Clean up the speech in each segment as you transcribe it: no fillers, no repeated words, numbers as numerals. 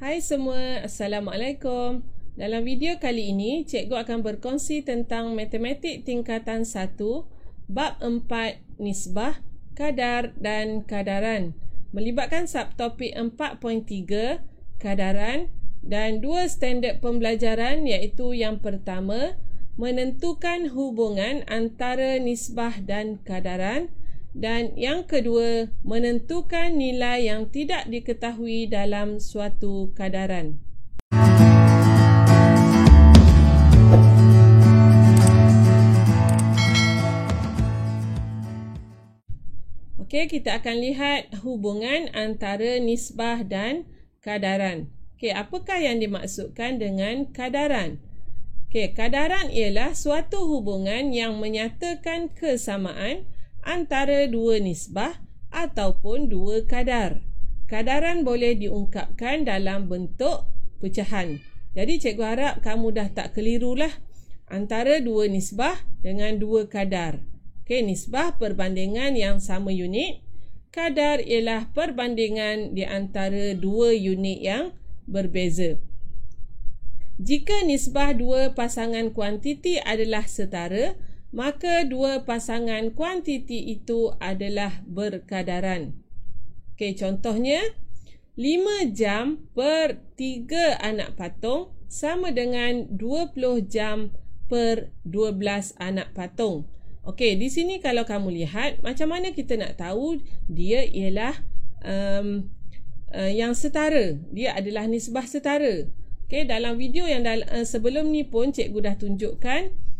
Hai semua, Assalamualaikum. Dalam video kali ini, cikgu akan berkongsi tentang matematik tingkatan 1, bab 4, nisbah, kadar dan kadaran. Melibatkan subtopik 4.3, kadaran dan dua standard pembelajaran iaitu yang pertama, menentukan hubungan antara nisbah dan kadaran. Dan yang kedua, menentukan nilai yang tidak diketahui dalam suatu kadaran. Okey, kita akan lihat hubungan antara nisbah dan kadaran. Okey, apakah yang dimaksudkan dengan kadaran? Okey, kadaran ialah suatu hubungan yang menyatakan kesamaan antara dua nisbah ataupun dua kadar. Kadaran boleh diungkapkan dalam bentuk pecahan. Jadi cikgu harap kamu dah tak kelirulah antara dua nisbah dengan dua kadar. Okey, nisbah perbandingan yang sama unit. Kadar ialah perbandingan di antara dua unit yang berbeza. Jika nisbah dua pasangan kuantiti adalah setara, maka dua pasangan kuantiti itu adalah berkadaran. Okey, contohnya 5 jam per 3 anak patung sama dengan 20 jam per 12 anak patung. Okey, di sini kalau kamu lihat, macam mana kita nak tahu dia ialah yang setara. Dia adalah nisbah setara. Okey, dalam video yang sebelum ni pun cikgu dah tunjukkan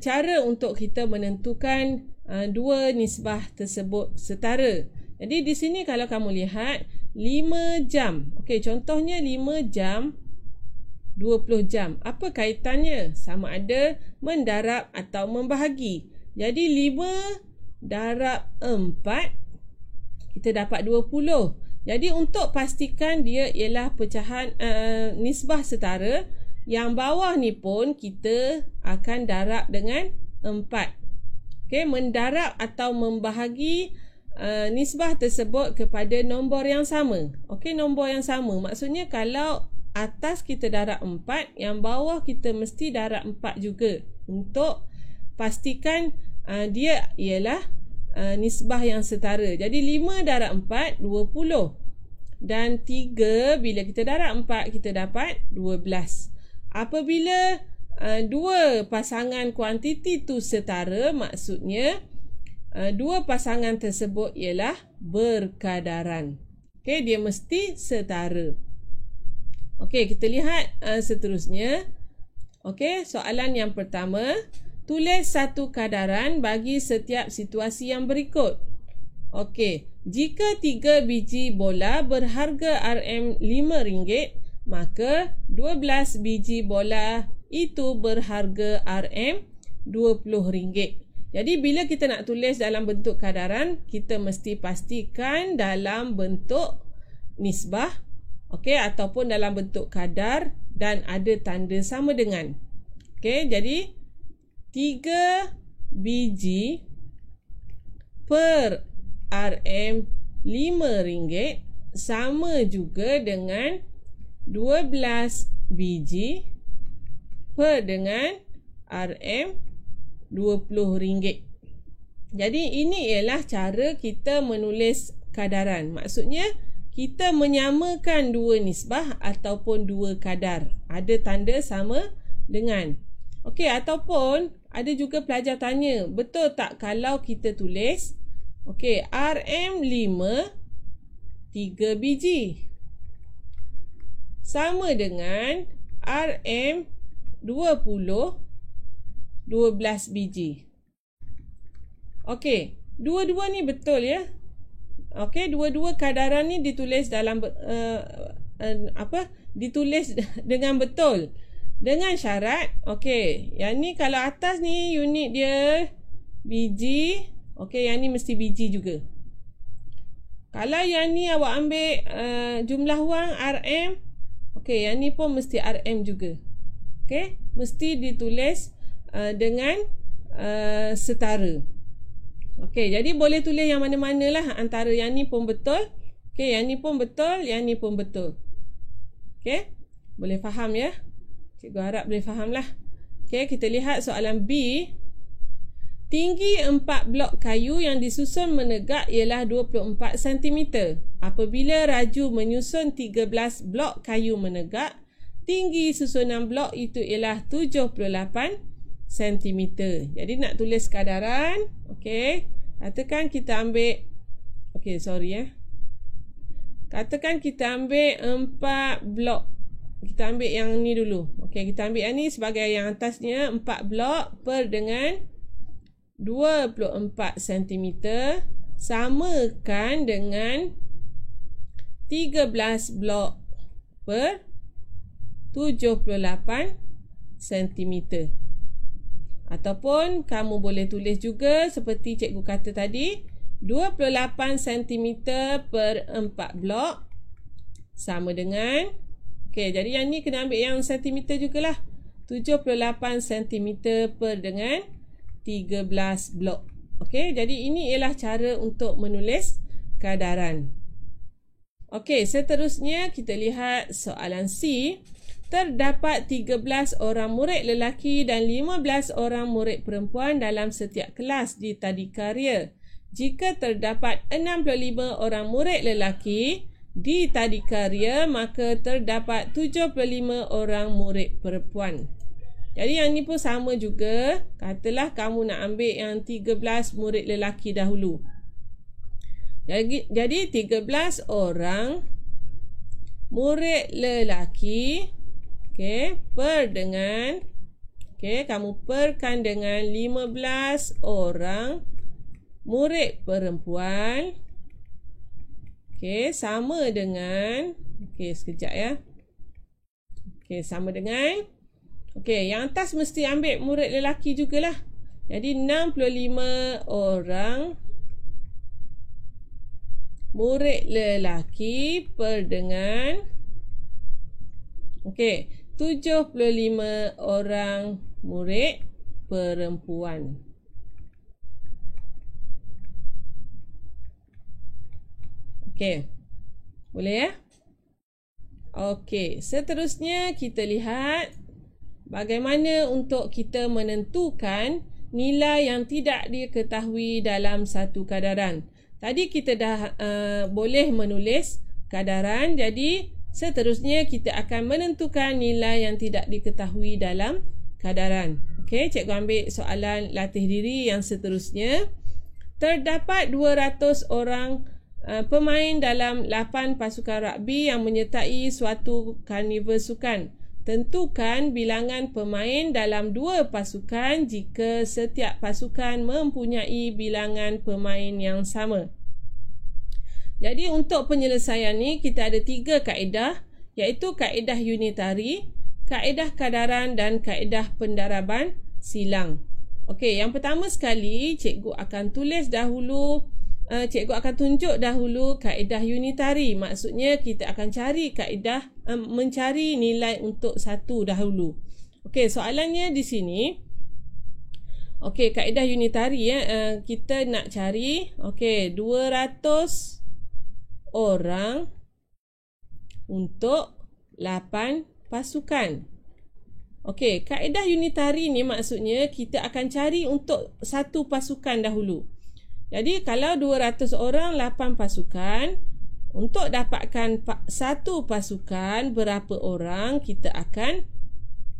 cara untuk kita menentukan dua nisbah tersebut setara. Jadi di sini kalau kamu lihat 5 jam. Okey, contohnya 5 jam 20 jam. Apa kaitannya? Sama ada mendarab atau membahagi. Jadi 5 darab 4 kita dapat 20. Jadi untuk pastikan dia ialah pecahan nisbah setara, yang bawah ni pun kita akan darab dengan 4. Okey, mendarab atau membahagi nisbah tersebut kepada nombor yang sama. Okey, nombor yang sama. Maksudnya kalau atas kita darab 4, yang bawah kita mesti darab 4 juga. Untuk pastikan dia ialah nisbah yang setara. Jadi 5 darab 4, 20. Dan 3 bila kita darab 4, kita dapat 12. Apabila dua pasangan kuantiti itu setara, maksudnya dua pasangan tersebut ialah berkadaran. Okey, dia mesti setara. Okey, kita lihat seterusnya. Okey, soalan yang pertama, tulis satu kadaran bagi setiap situasi yang berikut. Okey, jika 3 biji bola berharga RM5, maka 12 biji bola itu berharga RM20. Jadi bila kita nak tulis dalam bentuk kadaran, kita mesti pastikan dalam bentuk nisbah, okey, ataupun dalam bentuk kadar dan ada tanda sama dengan. Okey, jadi 3 biji per RM5 sama juga dengan 12 biji per dengan RM20. Jadi ini ialah cara kita menulis kadaran. Maksudnya kita menyamakan dua nisbah ataupun dua kadar. Ada tanda sama dengan. Okey, ataupun ada juga pelajar tanya, betul tak kalau kita tulis okey, RM5 3 biji sama dengan RM20 12 biji. Okey, dua-dua ni betul ya. Okey, dua-dua kadaran ni ditulis dalam ditulis dengan betul. Dengan syarat, okey, yang ni kalau atas ni unit dia biji, okey, yang ni mesti biji juga. Kalau yang ni awak ambil jumlah wang RM, okey, yang ni pun mesti RM juga. Okey, mesti ditulis dengan setara. Okey, jadi boleh tulis yang mana-manalah antara yang ni pun betul. Okey, yang ni pun betul, yang ni pun betul. Okey, boleh faham ya? Cikgu harap boleh faham lah. Okey, kita lihat soalan B. Tinggi 4 blok kayu yang disusun menegak ialah 24 cm. Apabila Raju menyusun 13 blok kayu menegak, tinggi susunan blok itu ialah 78 cm. Jadi nak tulis kadaran, okey. Katakan kita ambil Katakan kita ambil 4 blok. Kita ambil yang ni dulu. Okey, kita ambil yang ni sebagai yang atasnya 4 blok per dengan 24 cm samakan dengan 13 blok per 78 cm. Ataupun kamu boleh tulis juga seperti cikgu kata tadi, 28 cm per 4 blok sama dengan, okey, jadi yang ni kena ambil yang sentimeter jugalah, 78 cm per dengan 13 blok. Okey, jadi ini ialah cara untuk menulis kadaran. Okey, seterusnya kita lihat soalan C. Terdapat 13 orang murid lelaki dan 15 orang murid perempuan dalam setiap kelas di tadikaria. Jika terdapat 65 orang murid lelaki di tadikaria, maka terdapat 75 orang murid perempuan. Jadi yang ni pun sama juga. Katalah kamu nak ambil yang 13 murid lelaki dahulu. Jadi 13 orang murid lelaki, okey, per dengan, okey, kamu perkan dengan 15 orang murid perempuan. Okey, sama dengan, okey, sekejap ya. Okey, sama dengan, okey, yang atas mesti ambil murid lelaki jugalah. Jadi 65 orang murid lelaki per dengan, okey, 75 orang murid perempuan. Okey, boleh ya? Okey, seterusnya kita lihat bagaimana untuk kita menentukan nilai yang tidak diketahui dalam satu kadaran. Tadi kita dah boleh menulis kadaran, jadi seterusnya kita akan menentukan nilai yang tidak diketahui dalam kadaran. Okey, cikgu ambil soalan latih diri yang seterusnya. Terdapat 200 orang pemain dalam 8 pasukan rugby yang menyertai suatu karnival sukan. Tentukan bilangan pemain dalam 2 pasukan jika setiap pasukan mempunyai bilangan pemain yang sama. Jadi untuk penyelesaian ni kita ada 3 kaedah, iaitu kaedah unitari, kaedah kadaran dan kaedah pendaraban silang. Okey, yang pertama sekali cikgu akan tulis dahulu, cikgu akan tunjuk dahulu kaedah unitari. Maksudnya kita akan cari kaedah, mencari nilai untuk satu dahulu. Okey, soalannya di sini. Okey, kaedah unitari ya, kita nak cari, okey, 200 orang untuk 8 pasukan. Okey, kaedah unitari ni maksudnya kita akan cari untuk satu pasukan dahulu. Jadi kalau 200 orang 8 pasukan, untuk dapatkan satu pasukan berapa orang kita akan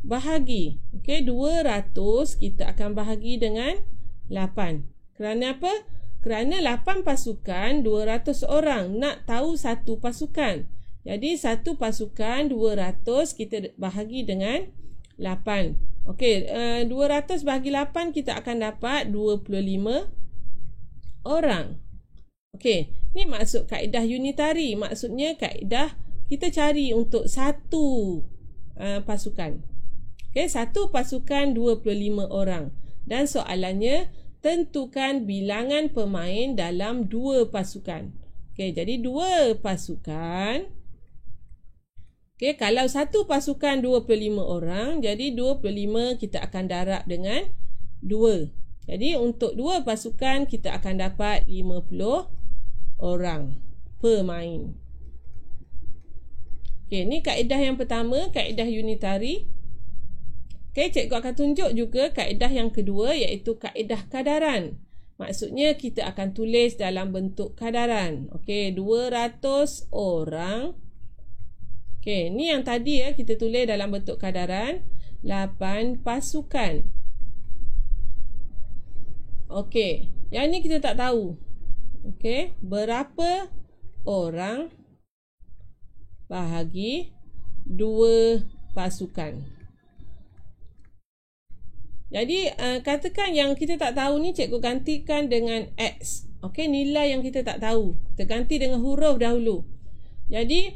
bahagi. Okey, 200 kita akan bahagi dengan 8. Kerana apa? Kerana 8 pasukan 200 orang, nak tahu satu pasukan. Jadi satu pasukan 200 kita bahagi dengan 8. Okey, 200 bahagi 8 kita akan dapat 25 orang. Okey, ni maksud kaedah unitari. Maksudnya kaedah kita cari untuk satu pasukan. Okey, satu pasukan 25 orang. Dan soalannya, tentukan bilangan pemain dalam 2 pasukan. Okey, jadi 2 pasukan. Okey, kalau satu pasukan 25 orang, jadi 25 kita akan darab dengan 2. Jadi untuk 2 pasukan kita akan dapat 50 orang pemain. Okey, ni kaedah yang pertama, kaedah unitari. Okey, cikgu akan tunjuk juga kaedah yang kedua iaitu kaedah kadaran. Maksudnya kita akan tulis dalam bentuk kadaran. Okey, 200 orang. Okey, ni yang tadi kita tulis dalam bentuk kadaran, 8 pasukan. Okey, yang ni kita tak tahu. Okey, berapa orang bahagi 2 pasukan. Jadi katakan yang kita tak tahu ni cikgu gantikan dengan X. Okey, nilai yang kita tak tahu. Kita ganti dengan huruf dahulu. Jadi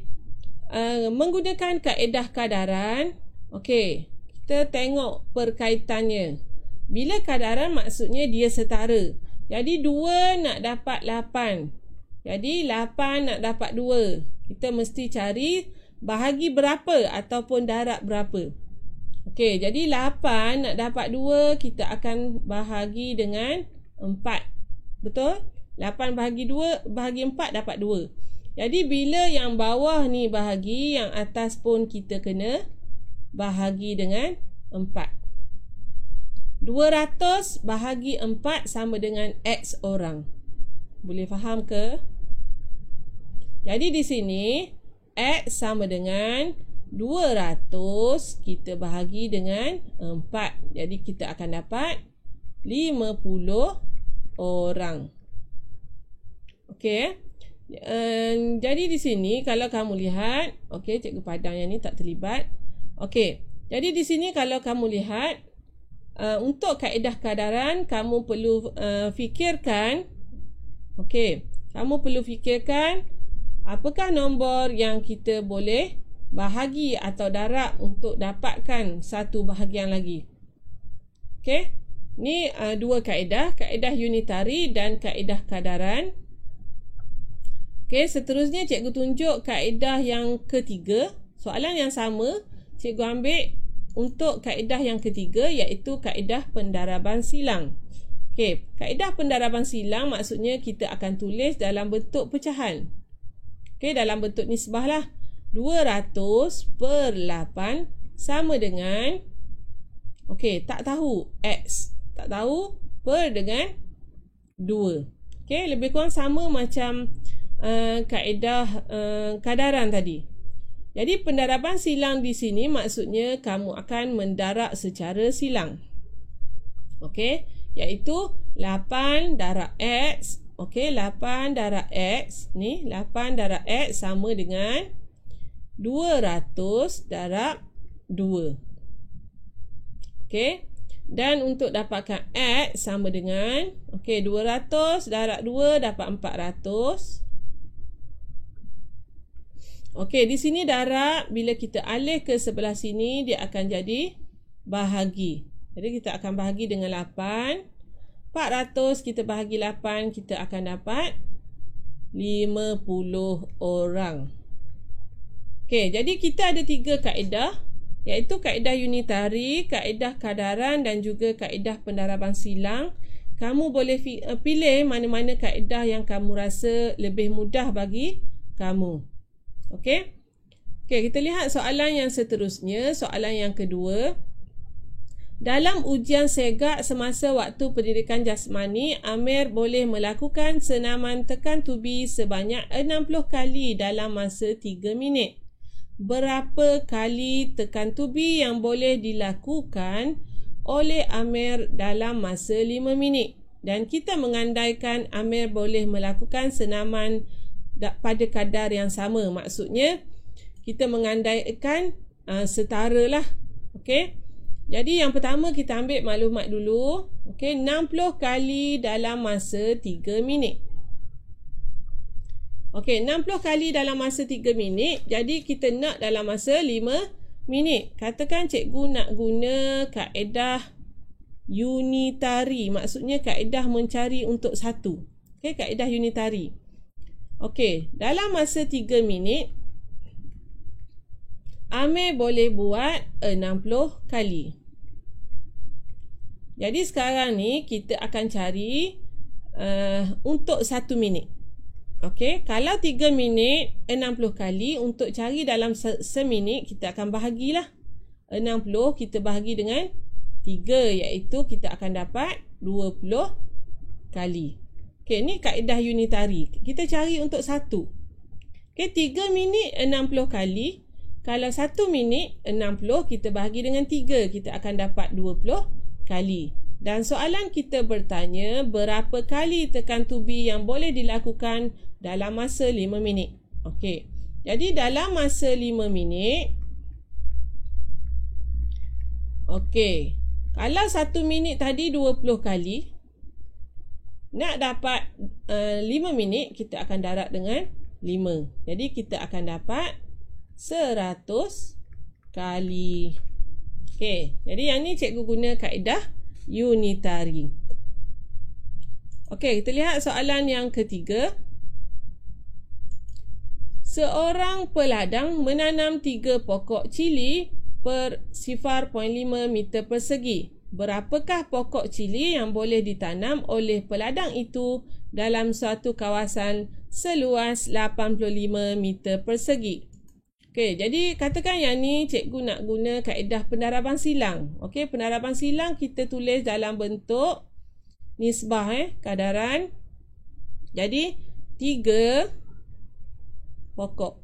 menggunakan kaedah kadaran, okey, kita tengok perkaitannya. Bila kadaran maksudnya dia setara. Jadi 2 nak dapat 8. Jadi 8 nak dapat 2. Kita mesti cari bahagi berapa ataupun darab berapa. Okey, jadi 8 nak dapat 2, kita akan bahagi dengan 4. Betul? 8 bahagi 2, bahagi 4 dapat 2. Jadi bila yang bawah ni bahagi, yang atas pun kita kena bahagi dengan 4. 200 bahagi 4 sama dengan X orang. Boleh faham ke? Jadi di sini X sama dengan 200 kita bahagi dengan 4. Jadi kita akan dapat 50 orang. Okey. Jadi di sini kalau kamu lihat, okey, cikgu padang yang ni tak terlibat. Okey. Jadi di sini kalau kamu lihat untuk kaedah kadaran kamu perlu fikirkan, okey, kamu perlu fikirkan apakah nombor yang kita boleh bahagi atau darab untuk dapatkan satu bahagian lagi. Okey. Ni dua kaedah, kaedah unitari dan kaedah kadaran. Okey, seterusnya cikgu tunjuk kaedah yang ketiga. Soalan yang sama cikgu ambil untuk kaedah yang ketiga iaitu kaedah pendaraban silang. Okey, kaedah pendaraban silang maksudnya kita akan tulis dalam bentuk pecahan. Okey, dalam bentuk nisbah lah. 200 per 8 sama dengan, okey, tak tahu X, tak tahu, per dengan 2. Okey, lebih kurang sama macam kaedah kadaran tadi. Jadi pendaraban silang di sini maksudnya kamu akan mendarab secara silang. Okey, iaitu 8 darab X. Okey, 8 darab X ni, 8 darab X sama dengan 200 darab 2. Okey. Dan untuk dapatkan X sama dengan, okey, 200 darab 2 dapat 400. Okey, di sini darab, bila kita alih ke sebelah sini dia akan jadi bahagi. Jadi kita akan bahagi dengan 8. 400 kita bahagi 8, kita akan dapat 50 orang. Okey, jadi kita ada 3 kaedah, iaitu kaedah unitari, kaedah kadaran dan juga kaedah pendaraban silang. Kamu boleh pilih mana-mana kaedah yang kamu rasa lebih mudah bagi kamu. Okey. Okey, kita lihat soalan yang seterusnya, soalan yang kedua. Dalam ujian segak semasa waktu pendidikan jasmani, Amir boleh melakukan senaman tekan tubi sebanyak 60 kali dalam masa 3 minit. Berapa kali tekan tubi yang boleh dilakukan oleh Amir dalam masa 5 minit? Dan kita mengandaikan Amir boleh melakukan senaman pada kadar yang sama. Maksudnya kita mengandaikan setara lah. Okey. Jadi yang pertama kita ambil maklumat dulu. Okey, 60 kali dalam masa 3 minit. Okey, 60 kali dalam masa 3 minit. Jadi kita nak dalam masa 5 minit. Katakan cikgu nak guna kaedah unitari. Maksudnya kaedah mencari untuk satu. Okey, kaedah unitari. Okey, dalam masa 3 minit Amir boleh buat 60 kali. Jadi sekarang ni kita akan cari untuk 1 minit. Okey, kalau 3 minit 60 kali, untuk cari dalam seminit kita akan bahagilah. 60 kita bahagi dengan 3, iaitu kita akan dapat 20 kali. Okey, ni kaedah unitari. Kita cari untuk 1. Okey, 3 minit 60 kali. Kalau 1 minit 60 kita bahagi dengan 3, kita akan dapat 20 kali. Dan soalan kita bertanya, berapa kali tekan tubi yang boleh dilakukan dalam masa 5 minit. Okey. Jadi dalam masa 5 minit, okey, kalau 1 minit tadi 20 kali, nak dapat 5 minit, kita akan darab dengan 5. Jadi kita akan dapat 100 kali. Okey, jadi yang ni cikgu guna kaedah unitari. Okey, kita lihat soalan yang ketiga. Seorang peladang menanam 3 pokok cili per 0.5 meter persegi. Berapakah pokok cili yang boleh ditanam oleh peladang itu dalam suatu kawasan seluas 85 meter persegi? Okey, jadi katakan yang ni cikgu nak guna kaedah pendaraban silang. Okey, pendaraban silang kita tulis dalam bentuk nisbah, kadaran. Jadi 3 pokok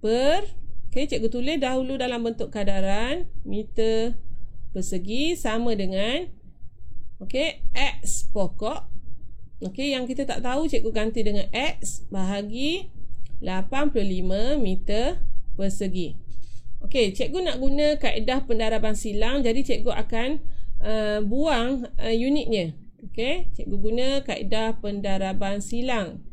per, okey, cikgu tulis dahulu dalam bentuk kadaran meter persegi sama dengan, okey, X pokok. Okey, yang kita tak tahu cikgu ganti dengan X bahagi 85 meter persegi. Okey, cikgu nak guna kaedah pendaraban silang, jadi cikgu akan buang unitnya. Okey, cikgu guna kaedah pendaraban silang.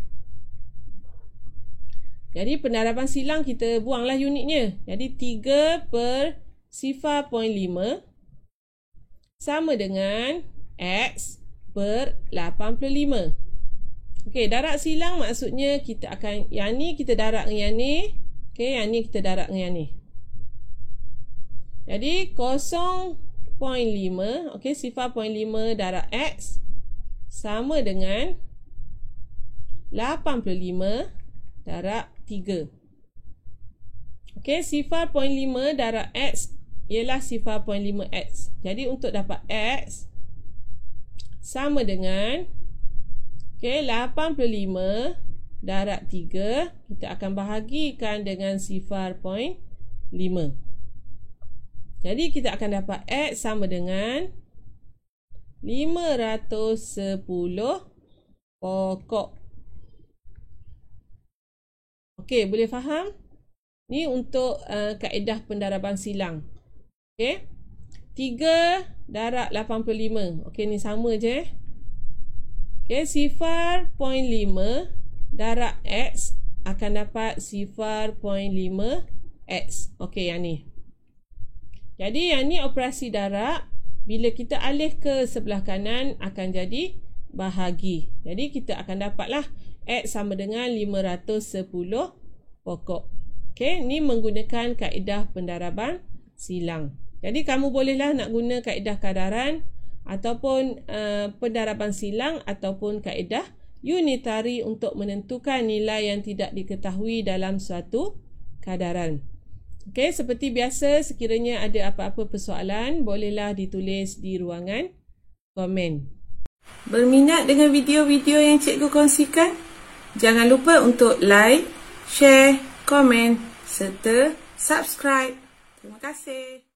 Jadi pendaraban silang kita buanglah unitnya. Jadi 3 per 0.5 sama dengan X per 85. Okey, darab silang maksudnya kita akan, yang ni kita darab dengan yang ni. Okey, yang ni kita darab dengan yang ni. Jadi 0.5, okey, 0.5 darab X sama dengan 85 darab 3. Okey, 0.5 darab X ialah 0.5X. Jadi untuk dapat X sama dengan, okey, 85 darab 3, kita akan bahagikan dengan 0.5. Jadi kita akan dapat X sama dengan 510 pokok. Okey, boleh faham? Ni untuk kaedah pendaraban silang. Okey. 3 darab 85. Okey, ni sama je. Okey, 0.5 darab X akan dapat 0.5X. Okey, yang ni. Jadi yang ni operasi darab. Bila kita alih ke sebelah kanan akan jadi bahagi. Jadi kita akan dapatlah X sama dengan 510 pokok. Okey, ni menggunakan kaedah pendaraban silang. Jadi kamu bolehlah nak guna kaedah kadaran ataupun pendaraban silang ataupun kaedah unitari untuk menentukan nilai yang tidak diketahui dalam suatu kadaran. Okey, seperti biasa, sekiranya ada apa-apa persoalan, bolehlah ditulis di ruangan komen. Berminat dengan video-video yang cikgu kongsikan? Jangan lupa untuk like, share, komen serta subscribe. Terima kasih.